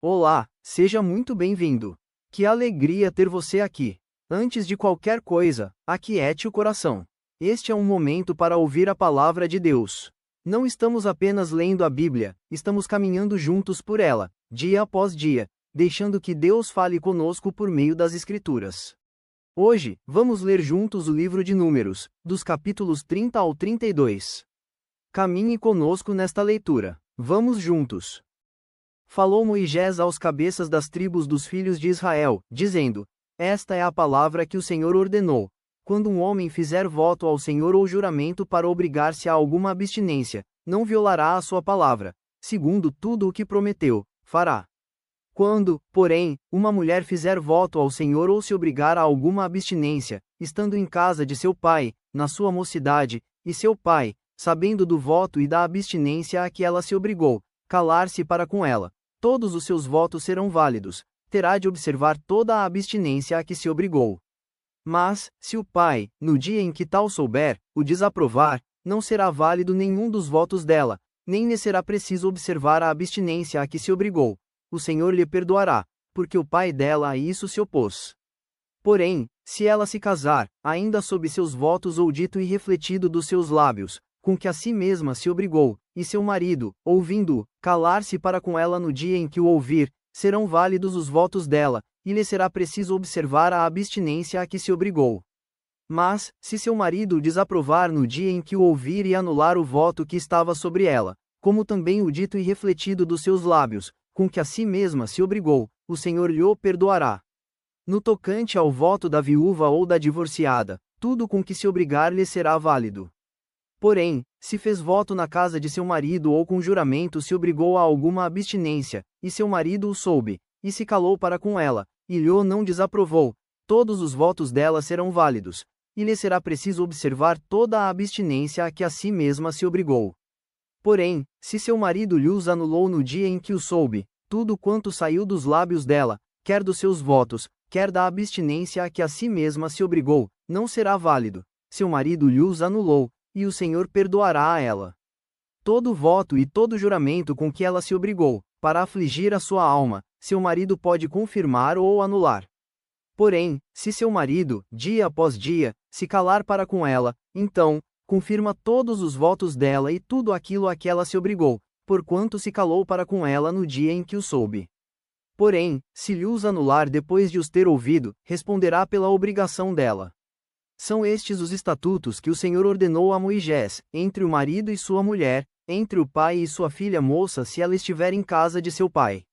Olá, seja muito bem-vindo. Que alegria ter você aqui. Antes de qualquer coisa, aquiete o coração. Este é um momento para ouvir a palavra de Deus. Não estamos apenas lendo a Bíblia, estamos caminhando juntos por ela, dia após dia, deixando que Deus fale conosco por meio das Escrituras. Hoje, vamos ler juntos o livro de Números, dos capítulos 30 ao 32. Caminhe conosco nesta leitura. Vamos juntos. Falou Moisés aos cabeças das tribos dos filhos de Israel, dizendo: Esta é a palavra que o Senhor ordenou. Quando um homem fizer voto ao Senhor ou juramento para obrigar-se a alguma abstinência, não violará a sua palavra, segundo tudo o que prometeu, fará. Quando, porém, uma mulher fizer voto ao Senhor ou se obrigar a alguma abstinência, estando em casa de seu pai, na sua mocidade, e seu pai, sabendo do voto e da abstinência a que ela se obrigou, calar-se para com ela, todos os seus votos serão válidos, terá de observar toda a abstinência a que se obrigou. Mas, se o pai, no dia em que tal souber, o desaprovar, não será válido nenhum dos votos dela, nem lhe será preciso observar a abstinência a que se obrigou. O Senhor lhe perdoará, porque o pai dela a isso se opôs. Porém, se ela se casar, ainda sob seus votos ou dito e refletido dos seus lábios, com que a si mesma se obrigou, e seu marido, ouvindo-o, calar-se para com ela no dia em que o ouvir, serão válidos os votos dela, e lhe será preciso observar a abstinência a que se obrigou. Mas, se seu marido o desaprovar no dia em que o ouvir e anular o voto que estava sobre ela, como também o dito e refletido dos seus lábios, com que a si mesma se obrigou, o Senhor lhe o perdoará. No tocante ao voto da viúva ou da divorciada, tudo com que se obrigar lhe será válido. Porém, se fez voto na casa de seu marido ou com juramento se obrigou a alguma abstinência, e seu marido o soube, e se calou para com ela, e lhe o não desaprovou, todos os votos dela serão válidos, e lhe será preciso observar toda a abstinência a que a si mesma se obrigou. Porém, se seu marido lhe os anulou no dia em que o soube, tudo quanto saiu dos lábios dela, quer dos seus votos, quer da abstinência a que a si mesma se obrigou, não será válido. Seu marido lhe os anulou, e o Senhor perdoará a ela todo voto e todo juramento com que ela se obrigou, para afligir a sua alma, seu marido pode confirmar ou anular. Porém, se seu marido, dia após dia, se calar para com ela, então, confirma todos os votos dela e tudo aquilo a que ela se obrigou, porquanto se calou para com ela no dia em que o soube. Porém, se lhe os anular depois de os ter ouvido, responderá pela obrigação dela. São estes os estatutos que o Senhor ordenou a Moisés, entre o marido e sua mulher, entre o pai e sua filha moça se ela estiver em casa de seu pai.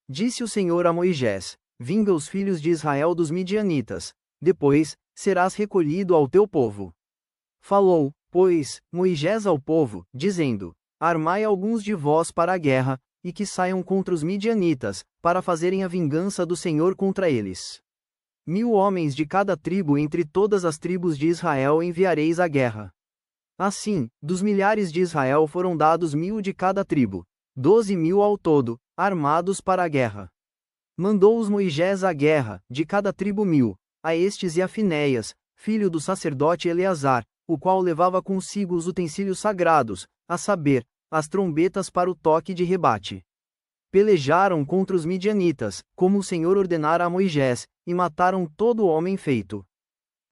Disse o Senhor a Moisés: Vinga os filhos de Israel dos midianitas, depois, serás recolhido ao teu povo. Falou, pois, Moisés ao povo, dizendo: Armai alguns de vós para a guerra, e que saiam contra os midianitas, para fazerem a vingança do Senhor contra eles. 1000 homens de cada tribo entre todas as tribos de Israel enviareis à guerra. Assim, dos milhares de Israel foram dados 1000 de cada tribo, 12.000 ao todo, armados para a guerra. Mandou-os Moisés à guerra, de cada tribo 1000, a estes e a Finéias, filho do sacerdote Eleazar, o qual levava consigo os utensílios sagrados, a saber, as trombetas para o toque de rebate. Pelejaram contra os midianitas, como o Senhor ordenara a Moisés, e mataram todo homem feito.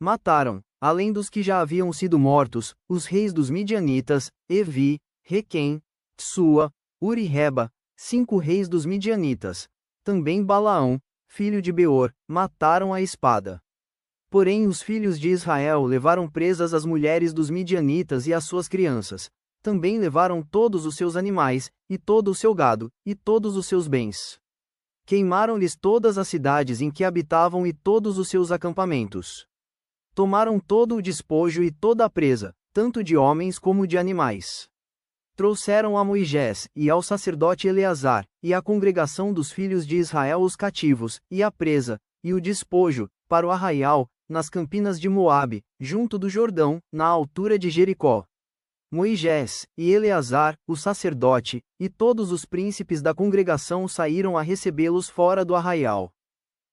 Mataram, além dos que já haviam sido mortos, os reis dos midianitas, Evi, Requem, Tsua, Uri e Reba, 5 reis dos midianitas. Também Balaão, filho de Beor, mataram a espada. Porém os filhos de Israel levaram presas as mulheres dos midianitas e as suas crianças. Também levaram todos os seus animais, e todo o seu gado, e todos os seus bens. Queimaram-lhes todas as cidades em que habitavam e todos os seus acampamentos. Tomaram todo o despojo e toda a presa, tanto de homens como de animais. Trouxeram a Moisés, e ao sacerdote Eleazar, e à congregação dos filhos de Israel os cativos, e a presa, e o despojo, para o arraial, nas campinas de Moabe, junto do Jordão, na altura de Jericó. Moisés, e Eleazar, o sacerdote, e todos os príncipes da congregação saíram a recebê-los fora do arraial.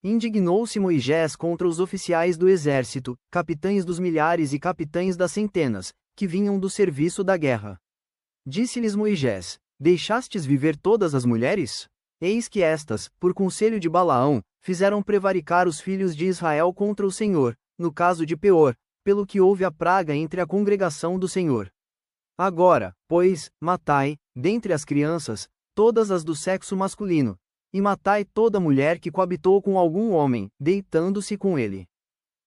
Indignou-se Moisés contra os oficiais do exército, capitães dos milhares e capitães das centenas, que vinham do serviço da guerra. Disse-lhes Moisés: Deixastes viver todas as mulheres? Eis que estas, por conselho de Balaão, fizeram prevaricar os filhos de Israel contra o Senhor, no caso de Peor, pelo que houve a praga entre a congregação do Senhor. Agora, pois, matai, dentre as crianças, todas as do sexo masculino, e matai toda mulher que coabitou com algum homem, deitando-se com ele.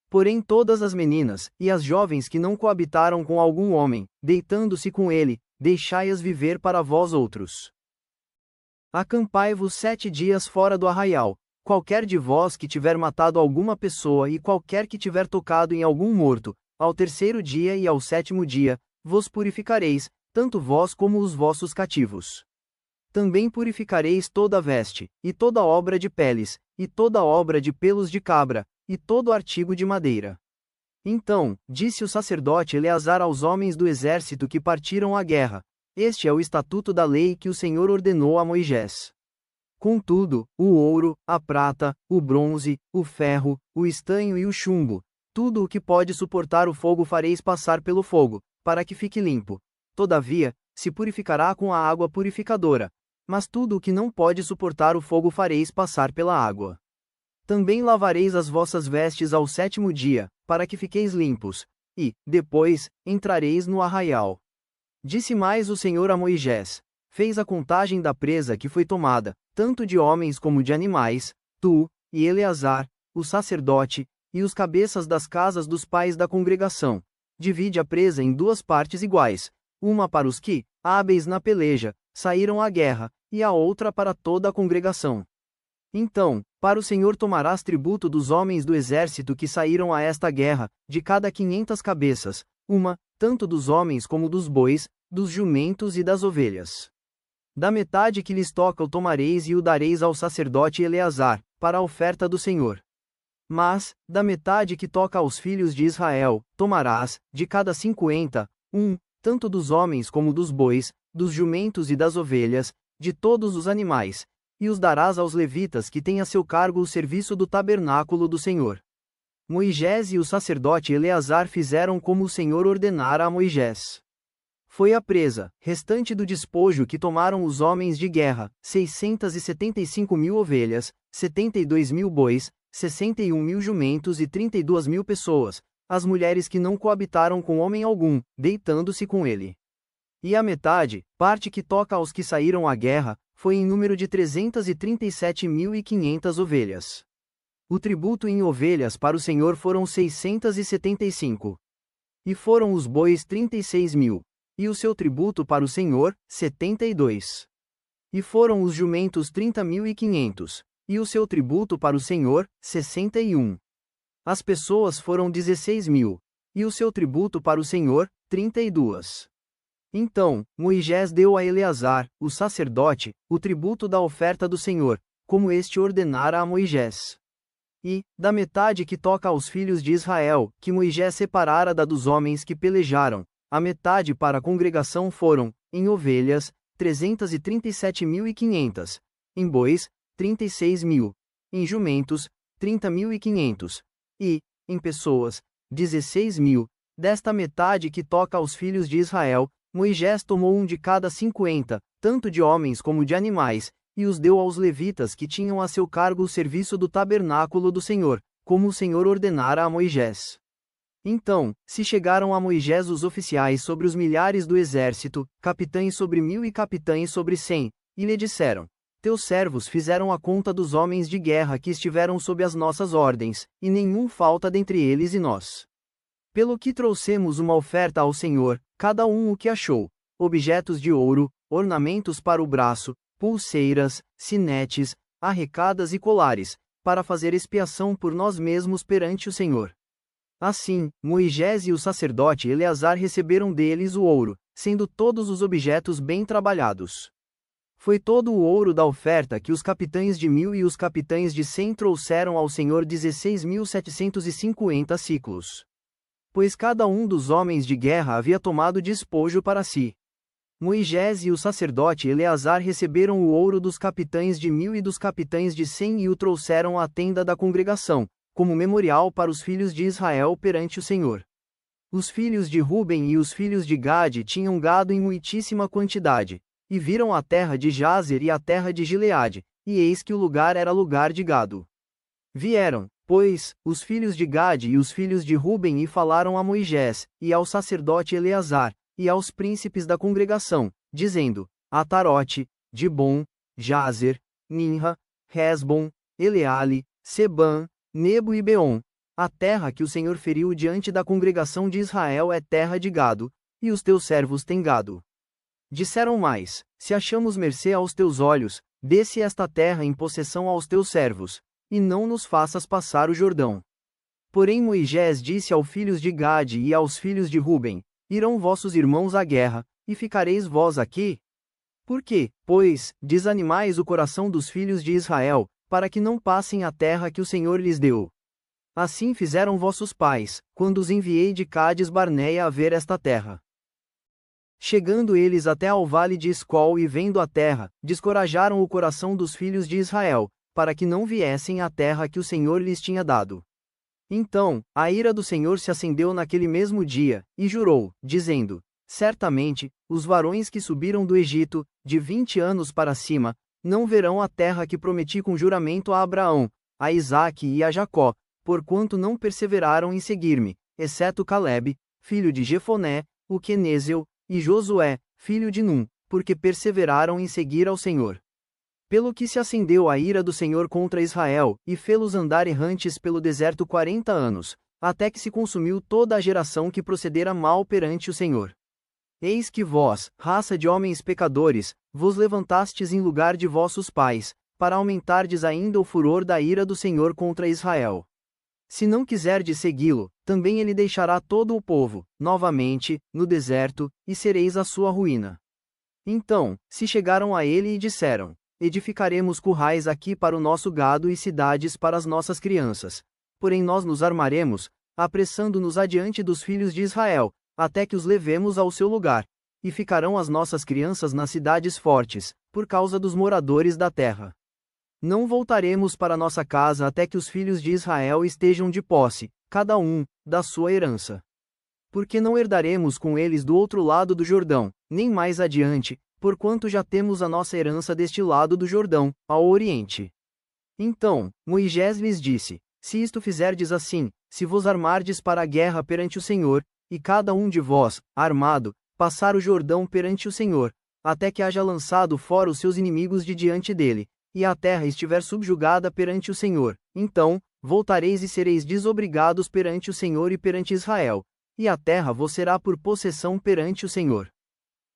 Porém todas as meninas, e as jovens que não coabitaram com algum homem, deitando-se com ele, deixai-as viver para vós outros. Acampai-vos 7 dias fora do arraial. Qualquer de vós que tiver matado alguma pessoa e qualquer que tiver tocado em algum morto, ao 3º dia e ao 7º dia, vos purificareis, tanto vós como os vossos cativos. Também purificareis toda a veste, e toda obra de peles, e toda obra de pelos de cabra, e todo artigo de madeira. Então, disse o sacerdote Eleazar aos homens do exército que partiram à guerra: Este é o estatuto da lei que o Senhor ordenou a Moisés. Contudo, o ouro, a prata, o bronze, o ferro, o estanho e o chumbo, tudo o que pode suportar o fogo fareis passar pelo fogo, para que fique limpo. Todavia, se purificará com a água purificadora. Mas tudo o que não pode suportar o fogo fareis passar pela água. Também lavareis as vossas vestes ao 7º dia, para que fiqueis limpos, e, depois, entrareis no arraial. Disse mais o Senhor a Moisés: Fez a contagem da presa que foi tomada, tanto de homens como de animais, tu, e Eleazar, o sacerdote, e os cabeças das casas dos pais da congregação. Divide a presa em 2 partes iguais, uma para os que, hábeis na peleja, saíram à guerra, e a outra para toda a congregação. Então, para o Senhor tomarás tributo dos homens do exército que saíram a esta guerra, de cada 500 cabeças, uma, tanto dos homens como dos bois, dos jumentos e das ovelhas. Da metade que lhes toca o tomareis e o dareis ao sacerdote Eleazar, para a oferta do Senhor. Mas, da metade que toca aos filhos de Israel, tomarás, de cada 50, tanto dos homens como dos bois, dos jumentos e das ovelhas, de todos os animais, e os darás aos levitas que têm a seu cargo o serviço do tabernáculo do Senhor. Moisés e o sacerdote Eleazar fizeram como o Senhor ordenara a Moisés. Foi a presa, restante do despojo que tomaram os homens de guerra, 675.000 ovelhas, 72.000 bois, 61.000 jumentos e 32.000 pessoas, as mulheres que não coabitaram com homem algum, deitando-se com ele. E a metade, parte que toca aos que saíram à guerra, foi em número de 337.500 ovelhas. O tributo em ovelhas para o Senhor foram 675. E foram os bois 36.000. E o seu tributo para o Senhor, 72. E foram os jumentos 30.500. E o seu tributo para o Senhor, 61. As pessoas foram 16.000. E o seu tributo para o Senhor, 32. Então, Moisés deu a Eleazar, o sacerdote, o tributo da oferta do Senhor, como este ordenara a Moisés. E, da metade que toca aos filhos de Israel, que Moisés separara da dos homens que pelejaram, a metade para a congregação foram, em ovelhas, 337.500, em bois, 36.000, em jumentos, 30.500, e, em pessoas, 16.000. Desta metade que toca aos filhos de Israel, Moisés tomou de cada 50, tanto de homens como de animais, e os deu aos levitas que tinham a seu cargo o serviço do tabernáculo do Senhor, como o Senhor ordenara a Moisés. Então, se chegaram a Moisés os oficiais sobre os milhares do exército, capitães sobre 1.000 e capitães sobre 100, e lhe disseram: Teus servos fizeram a conta dos homens de guerra que estiveram sob as nossas ordens, e nenhum falta dentre eles e nós. Pelo que trouxemos uma oferta ao Senhor, cada um o que achou: objetos de ouro, ornamentos para o braço, pulseiras, sinetes, arrecadas e colares, para fazer expiação por nós mesmos perante o Senhor. Assim, Moisés e o sacerdote Eleazar receberam deles o ouro, sendo todos os objetos bem trabalhados. Foi todo o ouro da oferta que os capitães de 1.000 e os capitães de 100 trouxeram ao Senhor 16.750 siclos. Pois cada um dos homens de guerra havia tomado despojo para si. Moisés e o sacerdote Eleazar receberam o ouro dos capitães de 1.000 e dos capitães de 100 e o trouxeram à tenda da congregação, como memorial para os filhos de Israel perante o Senhor. Os filhos de Ruben e os filhos de Gade tinham gado em muitíssima quantidade, e viram a terra de Jazer e a terra de Gileade, e eis que o lugar era lugar de gado. Vieram, pois, os filhos de Gade e os filhos de Ruben e falaram a Moisés, e ao sacerdote Eleazar, e aos príncipes da congregação, dizendo: Atarote, Dibom, Jazer, Ninra, Resbom, Eleale, Sebã, Nebo e Beon. A terra que o Senhor feriu diante da congregação de Israel é terra de gado, e os teus servos têm gado. Disseram mais: Se achamos mercê aos teus olhos, dê-se esta terra em possessão aos teus servos, e não nos faças passar o Jordão. Porém Moisés disse aos filhos de Gade e aos filhos de Ruben: Irão vossos irmãos à guerra, e ficareis vós aqui? Por quê, pois, desanimais o coração dos filhos de Israel, para que não passem a terra que o Senhor lhes deu? Assim fizeram vossos pais, quando os enviei de Cádiz Barneia a ver esta terra. Chegando eles até ao vale de Escol e vendo a terra, descorajaram o coração dos filhos de Israel, para que não viessem à terra que o Senhor lhes tinha dado. Então, a ira do Senhor se acendeu naquele mesmo dia, e jurou, dizendo: Certamente, os varões que subiram do Egito, de 20 anos para cima, não verão a terra que prometi com juramento a Abraão, a Isaque e a Jacó, porquanto não perseveraram em seguir-me, exceto Calebe, filho de Jefoné, o quenezeu, e Josué, filho de Num, porque perseveraram em seguir ao Senhor. Pelo que se acendeu a ira do Senhor contra Israel, e fê-los andar errantes pelo deserto 40 anos, até que se consumiu toda a geração que procedera mal perante o Senhor. Eis que vós, raça de homens pecadores, vos levantastes em lugar de vossos pais, para aumentardes ainda o furor da ira do Senhor contra Israel. Se não quiserdes segui-lo, também ele deixará todo o povo, novamente, no deserto, e sereis a sua ruína. Então, se chegaram a ele e disseram: Edificaremos currais aqui para o nosso gado e cidades para as nossas crianças. Porém nós nos armaremos, apressando-nos adiante dos filhos de Israel, até que os levemos ao seu lugar, e ficarão as nossas crianças nas cidades fortes, por causa dos moradores da terra. Não voltaremos para nossa casa até que os filhos de Israel estejam de posse, cada um, da sua herança. Porque não herdaremos com eles do outro lado do Jordão, nem mais adiante, porquanto já temos a nossa herança deste lado do Jordão, ao oriente. Então, Moisés lhes disse: Se isto fizerdes assim, se vos armardes para a guerra perante o Senhor, e cada um de vós, armado, passar o Jordão perante o Senhor, até que haja lançado fora os seus inimigos de diante dele, e a terra estiver subjugada perante o Senhor, então, voltareis e sereis desobrigados perante o Senhor e perante Israel, e a terra vos será por possessão perante o Senhor.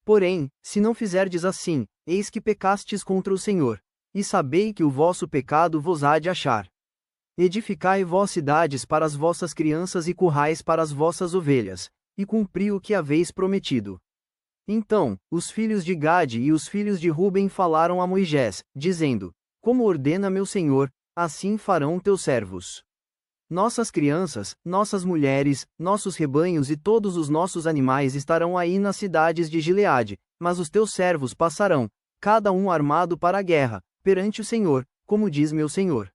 Porém, se não fizerdes assim, eis que pecastes contra o Senhor, e sabei que o vosso pecado vos há de achar. Edificai vós cidades para as vossas crianças e currais para as vossas ovelhas, e cumpri o que haveis prometido. Então, os filhos de Gade e os filhos de Ruben falaram a Moisés, dizendo: Como ordena meu senhor, assim farão teus servos. Nossas crianças, nossas mulheres, nossos rebanhos e todos os nossos animais estarão aí nas cidades de Gileade, mas os teus servos passarão, cada um armado para a guerra, perante o Senhor, como diz meu senhor.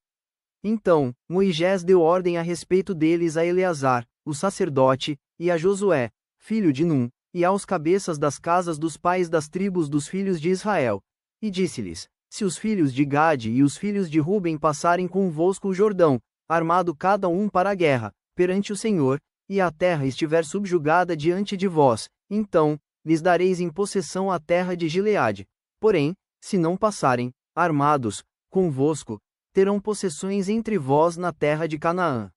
Então, Moisés deu ordem a respeito deles a Eleazar, o sacerdote, e a Josué, filho de Num, e aos cabeças das casas dos pais das tribos dos filhos de Israel, e disse-lhes: Se os filhos de Gade e os filhos de Ruben passarem convosco o Jordão, armado cada um para a guerra, perante o Senhor, e a terra estiver subjugada diante de vós, então, lhes dareis em possessão a terra de Gileade. Porém, se não passarem, armados, convosco, terão possessões entre vós na terra de Canaã.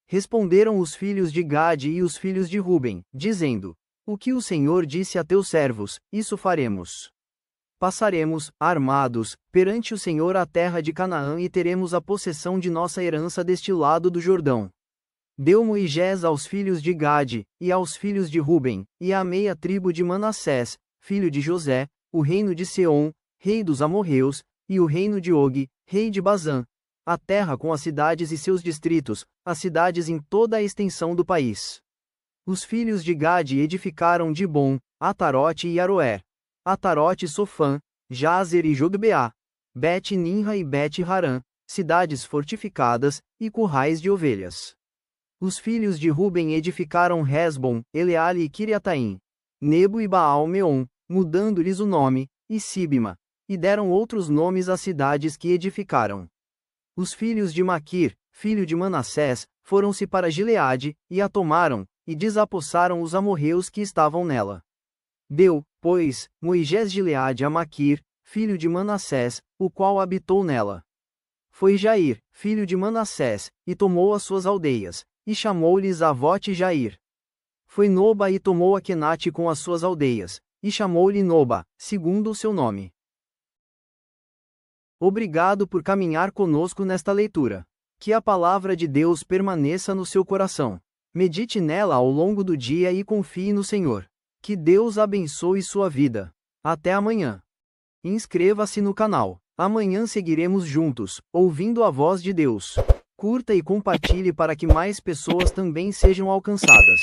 Responderam os filhos de Gade e os filhos de Ruben, dizendo: O que o Senhor disse a teus servos, isso faremos. Passaremos, armados, perante o Senhor a terra de Canaã e teremos a possessão de nossa herança deste lado do Jordão. Deu Moisés aos filhos de Gade, e aos filhos de Ruben, e à meia tribo de Manassés, filho de José, o reino de Seom, rei dos amorreus, e o reino de Og, rei de Bazã, a terra com as cidades e seus distritos, as cidades em toda a extensão do país. Os filhos de Gade edificaram Dibom, Atarote e Aroer. Atarote e Sofã, Jazer e Jogbeá, Bet-Ninra e Bet-Harã, cidades fortificadas, e currais de ovelhas. Os filhos de Ruben edificaram Resbom, Eleale e Kiriataim, Nebo e Baal-Meon, mudando-lhes o nome, e Sibma, e deram outros nomes às cidades que edificaram. Os filhos de Maquir, filho de Manassés, foram-se para Gileade, e a tomaram, e desapossaram os amorreus que estavam nela. Deu, pois, Moisés Gileade a Maquir, filho de Manassés, o qual habitou nela. Foi Jair, filho de Manassés, e tomou as suas aldeias, e chamou-lhes Avote Jair. Foi Noba e tomou a Quenate com as suas aldeias, e chamou-lhe Noba, segundo o seu nome. Obrigado por caminhar conosco nesta leitura. Que a palavra de Deus permaneça no seu coração. Medite nela ao longo do dia e confie no Senhor. Que Deus abençoe sua vida. Até amanhã. Inscreva-se no canal. Amanhã seguiremos juntos, ouvindo a voz de Deus. Curta e compartilhe para que mais pessoas também sejam alcançadas.